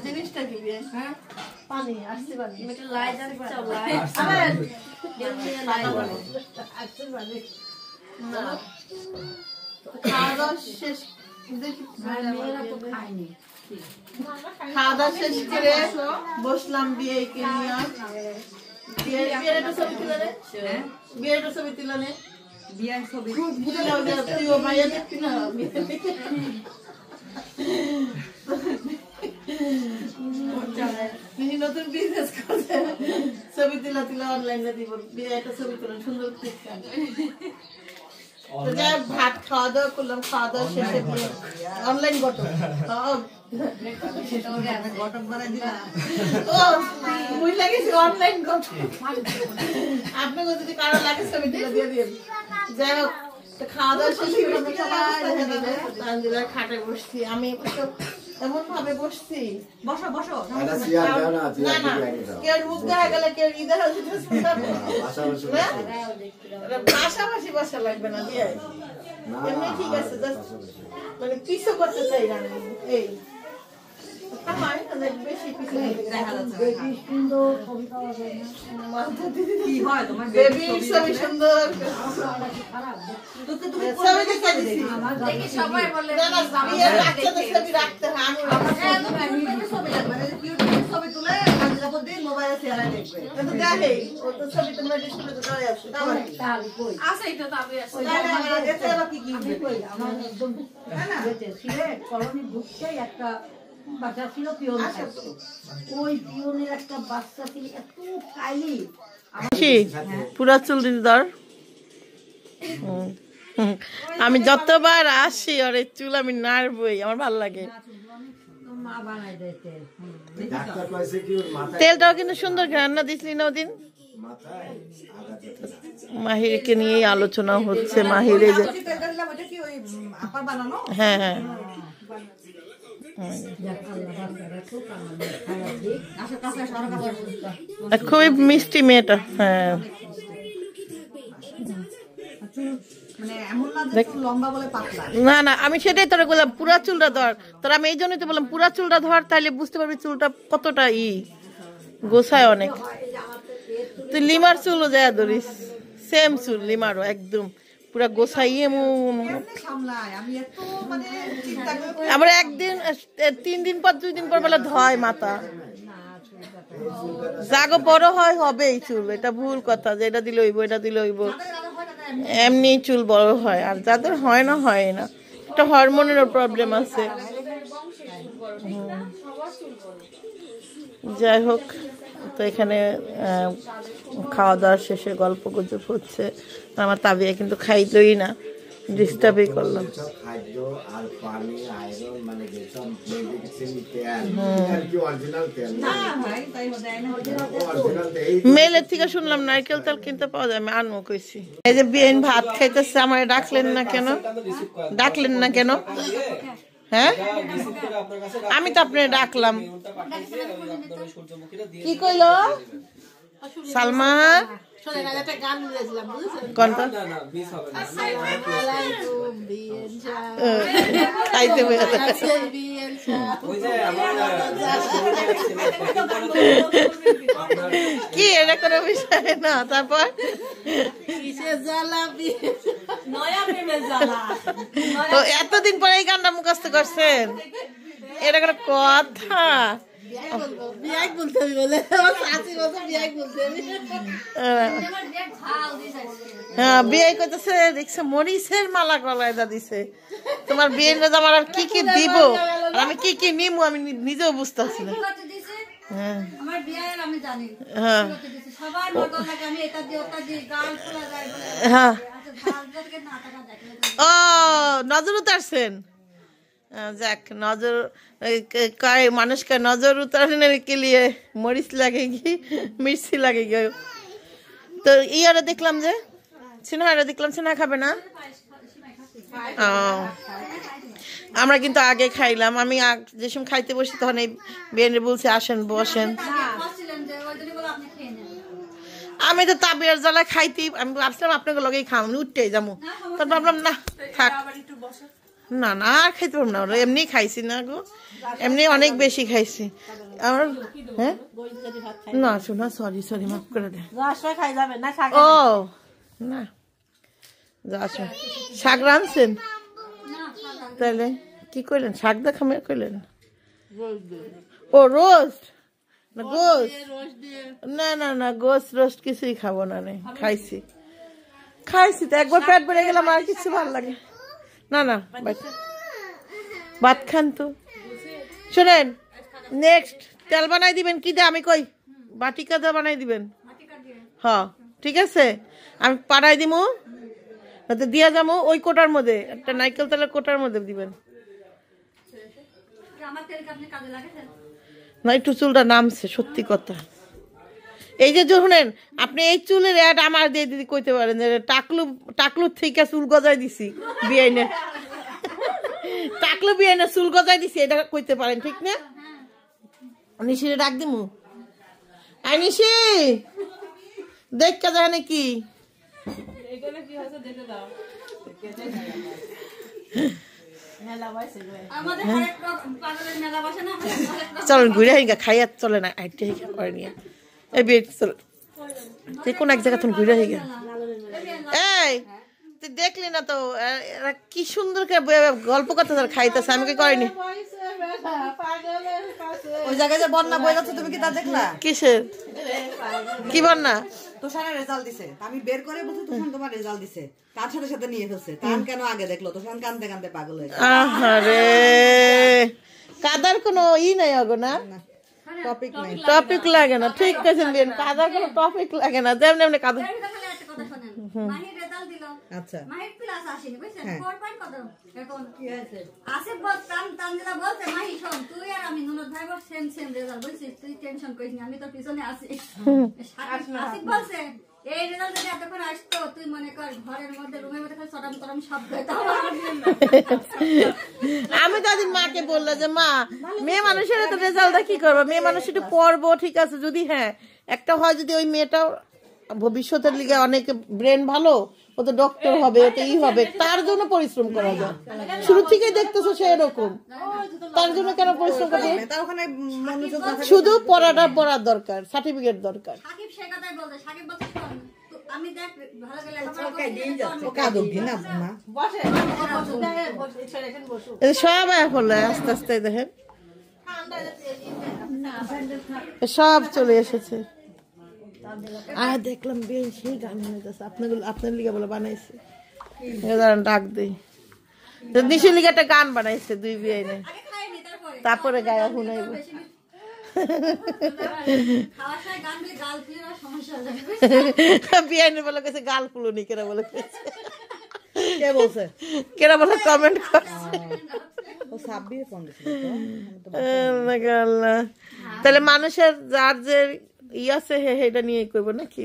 জিনিসটা কি হ্যাঁ পানি আসছে পানি একটু লাই দাও লাই আরে লাই আসছে পানি না খাওয়া দাওয়া শেষ দেখি মেয়েরা তো খায়নি খাওয়া দাওয়া শেষ করে বসলাম বিয়ে নিয়ে বিয়ের একটা ছবি তুলে রে বিয়ের একটা ছবি তুলে নে বিয়ার ছবি তুই ও ভাইয়া দেখবি না নতুন বিজনেস করছে ছবি তুলা অনলাইনে দিব বিয়ে একটা ছবি তুলেন সুন্দর ভাত খাওয়া দাওয়া করলাম খাওয়া দাওয়া শেষে দিয়ে অনলাইন ঘটক ঘটক বানাই দিলাম বুঝলা গেছি অনলাইন ঘটক আপনাকে যদি কারো লাগে ছবি তুলে দিয়ে দিন যাই হোক খাওয়া দাওয়া শেষে খাটে বসছি আমি এমন ভাবে বসছি বসো বসো কেউ মুখ দেখা গেলে কেউ ইদার পাশাপাশি বসা লাগবে না দিয়ে এমনি ঠিক আছে মানে পিছু করতে চাই না এই বেশি পিছু দেখা যাচ্ছে কি হয় তোমার বেবি ছবি সুন্দর ছবি দেখে দিছি দেখি সবাই বলে ছবি রাখতে হয় ছবি তুলে দিন মোবাইলে শেয়ার দেখবে দেখে ও তো ছবি তোমরা ডিসপ্লে দেওয়া আছে তাহলে কই আছে এটা তো আমি আছে এতে আবার কি কই আমার একদম বেঁচে সিলেট কলোনি ঢুকতেই একটা বাচ্চা ছিল পিওন ওই পিওনের একটা বাচ্চা ছিল এত কাইলি পুরা চুল দিতে ধর আমি যতবার আসি ওর এই চুল আমি নাড়বই আমার ভালো লাগে মা বানাই দেয় তেলটাও কিন্তু সুন্দর রান্না দিসলি না ওদিন মাহিরকে নিয়ে আলোচনা হচ্ছে মাহিরে যে হ্যাঁ হ্যাঁ খুবই মিষ্টি মেয়েটা হ্যাঁ না না আমি সেটাই তোরা বললাম পুরা চুলটা ধর তোরা আমি এই জন্যই তো বললাম পুরা চুলটা ধর তাহলে বুঝতে পারবি চুলটা কতটা গোছায় অনেক তুই লিমার চুলও যায় ধরিস সেম চুল লিমারও একদম পুরা গোছাইয়ে আবার একদিন 3 দিন পর 2 দিন পর বেলা ধয় মাথা জাগো বড় হবে এই চুল এটা ভুল কথা যে এটা দিলে হইব এটা দিলে হইব এমনি চুল বড় হয় আর যাদের হয় না একটা হরমোনেরও প্রবলেম আছে যাই হোক তো এখানে খাওয়া দাওয়ার শেষে গল্প গুজব হচ্ছে আমার তাবিয়া কিন্তু খাইতই না ডিস্টার্বই করলাম মেলের থেকে শুনলাম নারকেল তেল কিনতে পাওয়া যায় আমি আনবো কইছি এই যে বিয়েন ভাত খাইতেছে আমার ডাকলেন না কেন হ্যাঁ আমি তো আপনার ডাকলাম কি কইলো সালমা কোনটা খাইতে কি এটা কোনো বিষয় না তারপর তো এতদিন পরে এই গানটা মুখস্থ করছেন এটা কোনো কথা হ্যাঁ বিয়ে করতেছে দেখছে মরিচের মালা গলায় দিছে তোমার বিয়ের আমার আর কি কি দিব আর আমি কি কি নিবো আমি নিজেও বুঝতেছি না ও নজর উতারছেন যাক নজর মানুষকে নজর উতারने के लिए মরিচ লাগেগি মির্চি লাগেগি তো ইয়ারে দেখলাম যে সিনহারা দেখলাম সিনহা খাবে না আমরা কিন্তু আগে খাইলাম আমি যে সময় খাইতে বসি তখন এই বিয়েনে বলছে আসেন বসেন আমি তো তাবিয়ার জ্বালা খাইতে আমি ভাবছিলাম আপনাকে লগেই খাওয়ান উঠতেই যাবো তার ভাবলাম না থাক না না আর খাইতে পারবো না, এমনি খাইছি না গো, এমনি অনেক বেশি খাইছি আমার। হ্যাঁ না শোনা, সরি সরি, মাফ করে দে। ও না যা শাক রাঁধছেন তাহলে কি করলেন? শাক দেখা করলেন? ও রোস্ট না গোস? না না না, গোস রোস্ট কিছুই খাবো না। খাইছি খাইছি তো একবার, পেট বেড়ে গেলাম, আর কিছু ভালো লাগে না। না ভাত খান তো। শোনেন, নেক্সট তেল বানাই দিবেন কি দে? আমি কই বাটি কাদা বানাই দিবেন? হ্যাঁ ঠিক আছে, আমি পাড়াই দিমু, দিয়া যাবো ওই কোটার মধ্যে, একটা নারকেল তেলের কোটার মধ্যে দিবেন না। একটু চুলটা নামছে, সত্যি কথা। এই যে শুনেন, আপনি এই চুলের অ্যাড আমার দিয়ে দিদি কইতে পারেন যে টাকলুর থেকে চুল গজাই দিছি বিয়াইনে, টাকলু বিয়াইনে চুল গজাই দিছি, এটা কইতে পারেন ঠিক না? নিশিরে ডাক দিমু, আই নিশি দেখ কা জানে কি চলেন ঘুরে হিঙ্গা খাইয়া চলে না, আইটে হিঙ্গা করে নিয়ে এই বিয়ে চল, তুই কোন এক জায়গা তুমি ঘুরে হিঙ্গা। এই তুই দেখলি না তো এরা কি সুন্দর করে গল্প করতে খাইতেছে, আমি কি করিনি? ওই জায়গায় যে বন্যা বয়ে যাচ্ছে, তুমি কি তা দেখলা? কিসের কি বন্যা? তোষানের রেজাল্ট দিছে, আমি বের করে বলছি তোষান তোমার রেজাল্ট দিছে, তার সাথে সাথে নিয়ে ফেলছে। তান কেন আগে দেখলো? তোষান কান্দতে কান্দতে পাগল হয়ে গেছে। আহারে কাদার কোনো ই নাই আগো না, টপিক নাই, টপিক লাগে না। ঠিক আছে বিয়েন, কাদার কোনো টপিক লাগে না, যেমন এমনি কাদা। আচ্ছা আমি তো আদিন মাকে বললো যে মা মেয়ে মানুষের তো রেজাল্টটা কি করবো, মেয়ে মানুষ একটু পড়বো ঠিক আছে, যদি হ্যাঁ একটা হয়, যদি ওই মেয়েটাও ভবিষ্যতের লিগে অনেক ব্রেন ভালো, ও তো ডক্টর হবে, ও তো ই হবে, তার জন্য পরিশ্রম করা যায়। শুরু থেকেই দেখতেছো সে এরকম, তার জন্য কেন পরিশ্রম করবে? শুধু পড়াটা পড়ার দরকার, সার্টিফিকেট দরকার। সব হলে আস্তে আস্তে দেখেন সব চলে এসেছে। আর দেখলাম বেশ সেই গান বানাইতেছে, আপনার লিগে বলে বানাইছে, ডাক দিই নিশির লিগে একটা গান বানাইছে দুই বিয়ে নে, তারপরে গায়া শুনাইব। বিয়ে বলে গেছে গাল ফুলুনি, কেরা বলে কে বলছে, কেরা বলে কমেন্ট করছে। তাহলে মানুষের যার যে ই আছে সেটা নিয়ে করবো নাকি?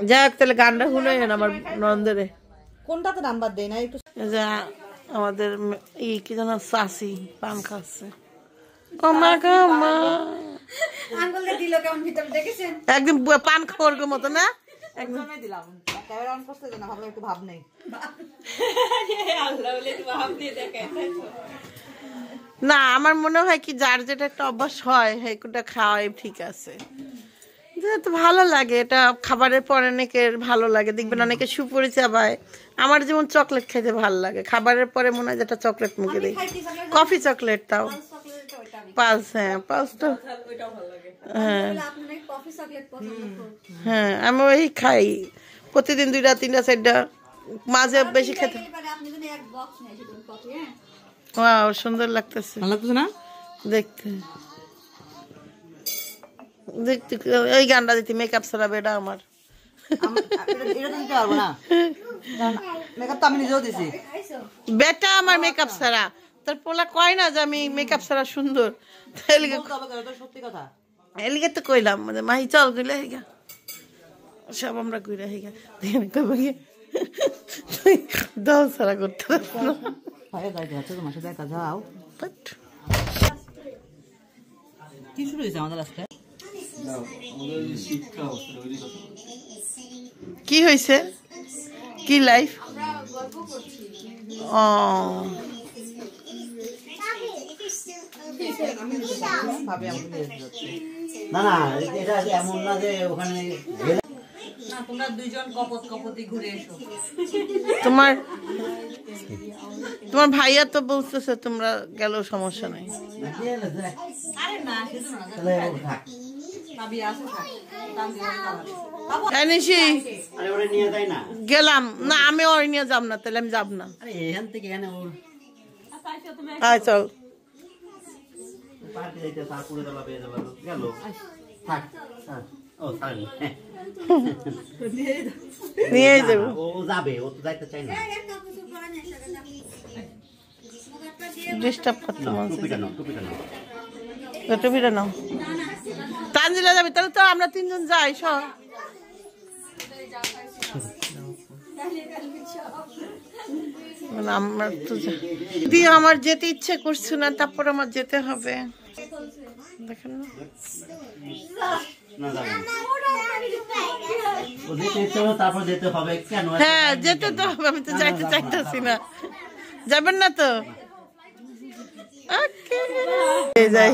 যাক তাহলে গানটা শুনে আমার নন্দেরে কোনটাতে নাম্বার দেয় না একটু। আমাদের ই কি যেন চাষি পান খাচ্ছে, ও মা গো মা একদম পান খাওয়ার মতো না, একদম দিলাম একটু ভাব নেই। না আমার মনে হয় কি যার যেটা একটা অভ্যাস হয় সেটা খাওয়াই ঠিক আছে, তো ভালো লাগে। এটা খাবারের পর অনেকের ভালো লাগে, দেখবেন অনেকে সুপুরি চাবায়। আমার যেমন চকলেট খেতে ভালো লাগে, খাবারের পরে মনে হয় যেটা চকলেট মুখে দিই, কফি চকলেট, তাও পালস। হ্যাঁ পালসটা হ্যাঁ হ্যাঁ আমি ওই খাই প্রতিদিন 2টা 3টা 4টা, মাঝে বেশি খেতে। ওয়াও সুন্দর লাগতেছে, ভালো লাগতেছে না দেখতে? দেখতে ওই গানটা দিতে মেকআপ ছাড়া বেটা আমার, বেটা আমার মেকআপ ছাড়া। তার পোলা কয় না যে আমি মেকআপ ছাড়া সুন্দর, সত্যি কথা। এলিগে তো কইলাম মানে মাহি চল গইলে হিগা, সব আমরা কইরা হিগা দেখেন কইব কি দল ছাড়া করতে না। তোমার সাথে একা যাও। কি শুরু হয়েছে আমাদের আজকে? কি হয়েছে? কি লাইফ? ও না না, এটা এমন না যে ওখানে তোমরা দুইজন কপতি ঘুরে এসো। তোমার ভাইয়া তো বলতেছে তোমরা গেল সমস্যা নাই। আরে না, সেটা না, তাহলে থাক। ভাবি আসো থাক। নিশি আরে ওরে নিয়ে যায় না। গেলাম না, আমি ওই নিয়ে যাব না, তাহলে আমি যাব না। আরে এখান থেকে এখানে ওর আয় চল। পার্কে যাইতে তারপরে দেওয়া পেয়ে যাওয়া গেল। থাক থাক। ও থাক, নিয়ে যাবো। ও যাবে, ও তো যাইতে চায় না। ডিস্টার্ব করতে মন টুপিটা নাও, টুপিটা নাও। টুপিটা নাও। তানজিলা যাবে, তাহলে তো আমরা তিনজন যাই সব। আমার তো দিয়ে আমার যেতে ইচ্ছে করছে না, তারপর আমার যেতে হবে। দেখেন না, না যাবে না। ও যেতে ইচ্ছে হলো, তারপর যেতে হবে কেন? হ্যাঁ যেতে তো হবে, আমি তো যাইতে চাইতেছি না। যাবেন না তো? যাই,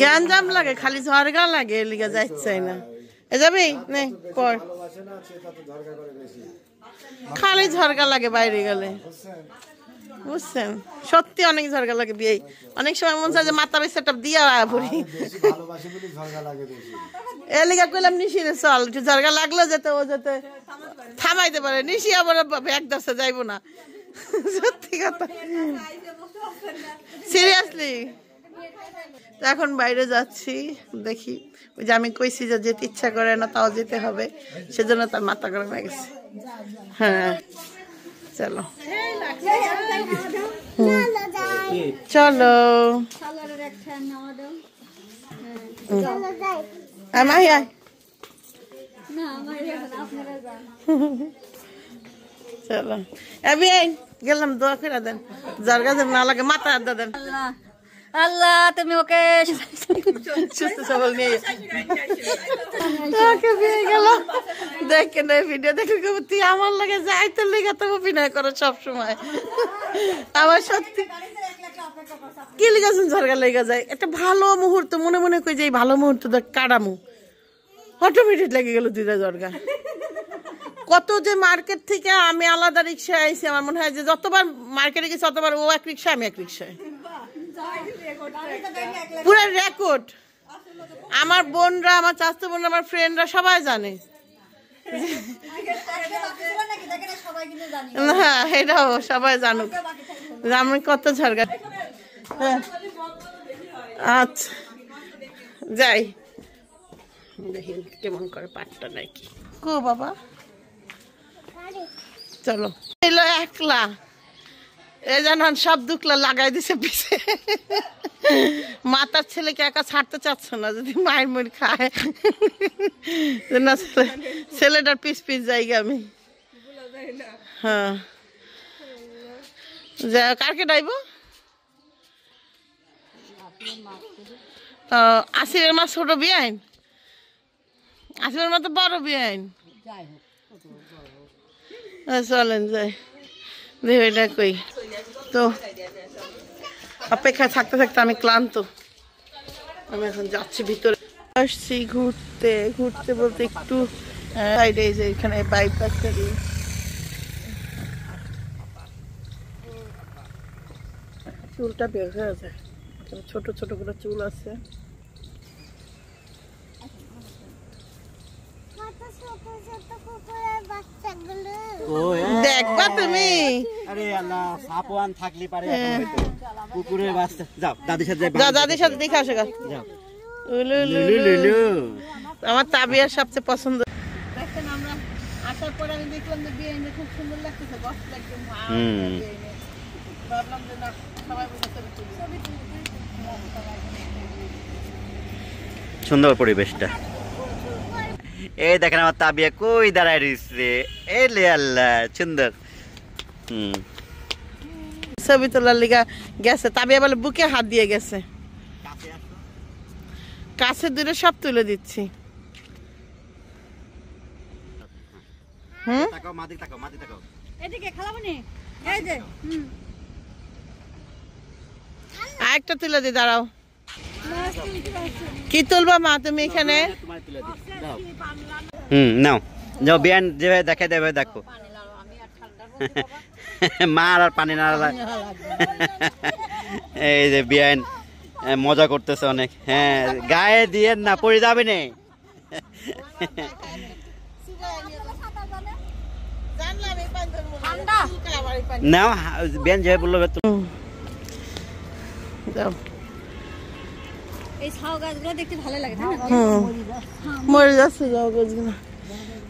জ্ঞানজাম লাগে, খালি ঝরগা লাগে, এলিগা যাইতে চাই না। এ যাবি নে পর, খালি ঝরগা লাগে বাইরে গেলে, বুঝছেন? সত্যি অনেক ঝরগা লাগে বিয়ে। অনেক সময় মন চায় যে মাথা বেশ সেটআপ দিয়া পড়ি। এলিগা কইলাম নিশি রে চল, একটু ঝরগা লাগলো যেতে, ও যেতে থামাইতে পারে। নিশি আবার এক দশে যাইবো না, সত্যি কথা, সিরিয়াসলি। এখন বাইরে যাচ্ছি, দেখি। ওই যে আমি কইছি যে যেতে ইচ্ছা করে না, তাও যেতে হবে, সেজন্য তার মাথা গরম হয়ে গেছে। হ্যাঁ চলো চলো। চলো এবি গেলাম, দোয়া করে দেন, যার কাছে না লাগে মাথা আড্ডা দেন। আল্লাহ তুমি ওকে সুস্থ সবল নিয়ে গেলাম। দেখেন ভিডিও দেখে তুই আমার লাগে যাইতে লেগে তো অভিনয় করো সবসময়। আমার সত্যি কি লেগেছেন, ঝরগা লেগে যায়। একটা ভালো মুহূর্ত মনে মনে কই যে এই ভালো মুহূর্ত কাটামু, অটোমেটিক লেগে গেল দুইটা ঝরগা। কত যে মার্কেট থেকে আমি আলাদা রিক্সায় আইছি, আমার মনে হয় যে যতবার মার্কেটে গেছি ততবার ও এক রিক্সা আমি এক রিক্সায়, পুরো রেকর্ড। আমার বোনরা, আমার চাচতো বোনরা, আমার ফ্রেন্ডরা সবাই জানে। হ্যাঁ এটাও সবাই জানুক আমি কত ঝরগা। আচ্ছা যাই, দেখি কেমন করে পাটটা নাকি কো বাবা। চলো এলো একলা, এ জানান সব দুকলা লাগাই দিছে পিছে। মাতার ছেলেকে একা ছাড়তে চাচ্ছে না, যদি মায়ের মুড় খায় না, ছেলেটার পিস পিস জায়গা আমি। হ্যাঁ যা, কারকে ডাইব? আসিফের মা ছোট বিয়াইন, আসিফের মা তো বড় বিয়াইন। চলেন যাই, দেখো এটা কই। তো অপেক্ষায় থাকতে থাকতে আমি ক্লান্ত, আমি এখন যাচ্ছি ভিতরে। আসছি ঘুরতে, ঘুরতে বলতে একটু সাইডে, যে এখানে বাইপাসটা দিয়ে চুলটা বের হয়ে যায়, ছোট ছোট করে চুল আছে। দেখবা তুমি? আরে আল্লাহ, সাপওয়ান থাকলে পারে কুকুরের বাচ্চা। যাও দাদির সাথে যাও, দাদির সাথে দেখে আসো। যাও। আমার তাবিয়ার সবচেয়ে পছন্দ। দেখেন আমরা আসার পরে আমি দেখলাম যে বিয়ে খুব সুন্দর লাগতেছে, বসতে একদম ভাবলাম যে না সবাই ছবি তুলি। সুন্দর পরিবেশটা। এই দেখেন আমার তাবিয়া কই দাঁড়ায় রয়েছে, এলে আল্লাহ সুন্দর। ছবি তোলার লিগা গেছে, তাবিয়া বলে বুকে হাত দিয়ে গেছে। কাছে দূরে সব তুলে দিচ্ছি। হুম তাকাও মাদি তাকাও মাদি তাকাও এদিকে খেলাবো নি এই যে আরেকটা তুলে দি দাঁড়াও কি তুলবা মা তুমি এখানে তোমার তুলে দিই দাও নাও যাও বিয়ান যেভাবে দেখে দেবে দেখো মা আর পানি না এই যে বিয়ান মজা করতেছে অনেক হ্যাঁ গায়ে দিয়ে না পড়ে যাবে না নাও বিয়ান যে বললো এই ছাও গাছগুলো দেখতে ভালো লাগে তাই না মরে যাচ্ছে যাও গাছগুলো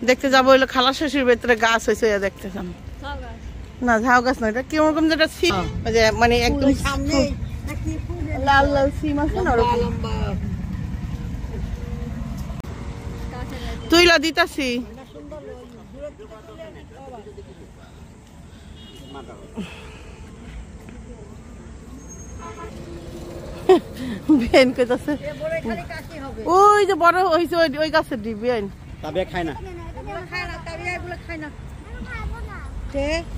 দেখতে যাবো হইলো খালা শ্বশুর ভেতরে গাছ হয়েছে দেখতে যাবো ছাও গাছ না ঝাউ গাছ না এটা কিরকম যেটা সিম ওই যে মানে একদম সামনে নাকি ফুল লাল লাল সিম আছে না ওরকম তুইলা দিতাছি বেন কইতাছে খালি কাশি হবে ওই যে বড় হইছে ওই গাছের ডি বেন তবে খায় না এগুলো খায় না তাবিয়া এগুলো খায় না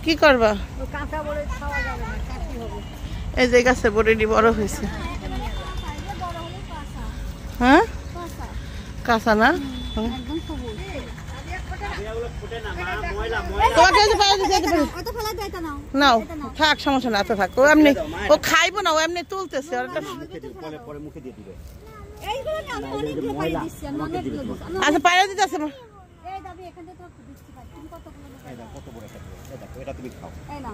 কি করবা ও কাঁচা বড়ে খাওয়া যাবে না কাশি হবে এই যে গাছের বড়ি বড় হয়েছে হ্যাঁ কাঁচা না একদম সবুজ তোমাকে এই যে পায়ে দিতে পারি এটা ফেলা দাও এটা নাও নাও থাক সমস্যা না এত থাক ও এমনি ও খাইবো না ও এমনি তুলতেছে আর একটা পরে মুখে দিয়ে দিবে এইগুলো না আমি অনেকগুলো পাই দিচ্ছি আমি অনেকগুলো দিচ্ছি আচ্ছা পায়ে দিতে আছে এই দাবি এখান থেকে তো দিচ্ছি পাই তুমি কতগুলো দেবে কত বড় একটা এই দেখো এটা তুমি খাও এই নাও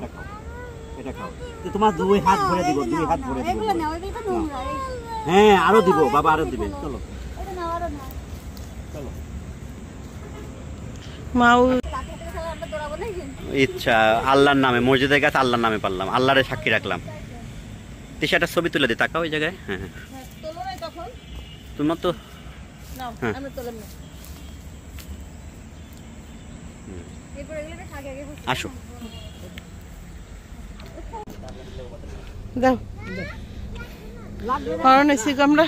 এটা খাও তোমার দুই হাত ভরে দিব দুই হাত ভরে দিব এগুলো নাও এগুলো তো নোংরা এই হ্যাঁ আরো দিব বাবা আরো দিবে চলো এটা নাও আরো নাও চলো মাউ কাকে থেকে সারা আমরা দৌড়াবো না ইচ্ছা আল্লাহর নামে মসজিদের কাছে আল্লাহর নামে পারলাম আল্লাহরে সাক্ষী রাখলাম তিশাটা ছবি তুলে দি তাকাও ওই জায়গায় হ্যাঁ হ্যাঁ তোলো নাই তখন তোমার তো নাও আমি তোলাম না এরপর এগুলো আগে আগে আসো দাও হরণ এসি আমরা